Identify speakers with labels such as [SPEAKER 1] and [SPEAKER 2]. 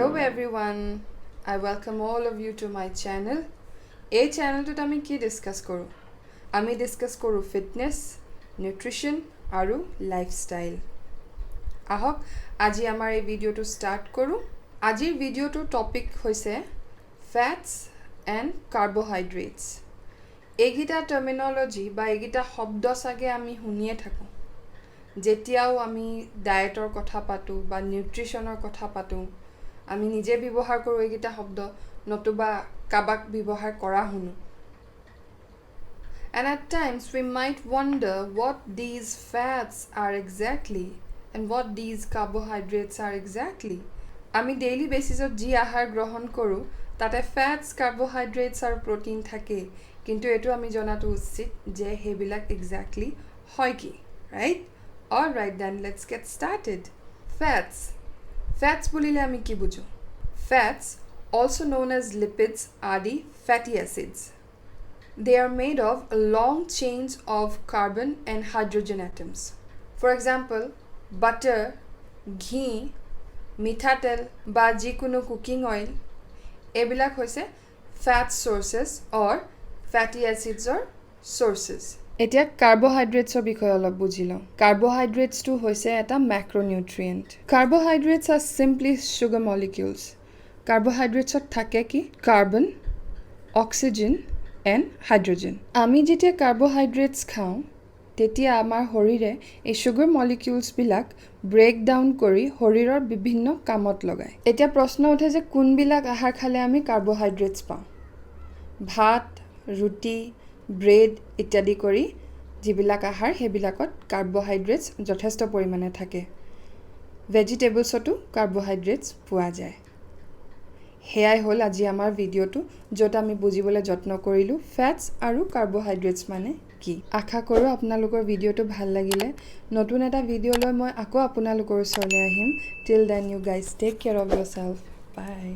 [SPEAKER 1] Hello everyone, I welcome all of you to my channel. এই চ্যানেলটোত আমি কি discuss কৰো? আমি ডিসকাস কৰো ফিটনেস, নিউট্ৰিশন আৰু লাইফষ্টাইল। আহক আজি আমাৰ এই ভিডিওটো স্টাৰ্ট কৰো। আজিৰ ভিডিওটোৰ টপিক হৈছে ফ্যাটস এণ্ড কাৰ্বোহাইড্ৰেটস। এইগিটা টাৰ্মিনোলজি বা এইগিটা শব্দ সাগে আমি শুনিয়ে থাকো। যেতিয়াও আমি ডায়েটৰ কথা পাতো বা নিউট্ৰিশনৰ কথা পাতো, আমি নিজে ব্যৱহাৰ কৰো এইগিটা শব্দ নতুবা কাবাক ব্যৱহাৰ কৰা শুনো। And at times we might wonder what these fats are exactly and what these carbohydrates are exactly. আমি ডেইলি বেসিছত যি আহাৰ গ্ৰহণ কৰো তাতে ফ্যাটস, কাৰ্বোহাইড্ৰেটস আৰু প্ৰটিন থাকে, কিন্তু এটো আমি জনাটো উচিত যে হেবিলাক এক্স্যাক্টলি হয় কি, right? Alright then, let's get started. Fats bulile ami ki bujo? Fats, also known as lipids, are the fatty acids. They are made of long chains of carbon and hydrogen atoms. For example, butter, ghee, mitha tel ba jikono cooking oil, ebilak hoise fat sources or fatty acids or sources. এতিয়া কাৰ্বোহাইড্ৰেটছৰ বিষয়ে অলপ বুজি লওঁ। কাৰ্বোহাইড্ৰেটছটো হৈছে এটা ম্যাক্ৰোনিউট্ৰিয়েন্ট। কাৰ্বোহাইড্ৰেটছ R simply sugar molecules. কাৰ্বোহাইড্ৰেটছত থাকে কি? Carbon, oxygen and hydrogen. আমি যেতিয়া কাৰ্বোহাইড্ৰেটছ খাওঁ তেতিয়া আমাৰ শৰীৰে এই সুগাৰ মলিকিউলছবিলাক ব্ৰেক ডাউন কৰি শৰীৰৰ বিভিন্ন কামত লগায়। এতিয়া প্ৰশ্ন উঠে যে কোনবিলাক আহাৰ খালে আমি কাৰ্বোহাইড্ৰেটছ পাওঁ? ভাত, ৰুটি, ব্ৰেড ইত্যাদি কৰি যিবিলাক আহাৰ হেবিলাকত কাৰ্বোহাইড্ৰেটছ যথেষ্ট পৰিমাণে থাকে। ভেজিটেবলছতো কাৰ্বোহাইড্ৰেটছ পোৱা যায়। হেয়াই হ'ল আজি আমাৰ ভিডিওটো, য'ত আমি বুজিবলৈ যত্ন কৰিলোঁ ফ্যাটস আৰু কাৰ্বোহাইড্ৰেটছ মানে কি। আশা কৰোঁ আপোনালোকৰ ভিডিওটো ভাল লাগিলে। নতুন এটা ভিডিও লৈ মই আকৌ আপোনালোকৰ ওচৰলৈ আহিম। Till then you guys take care of yourself. By.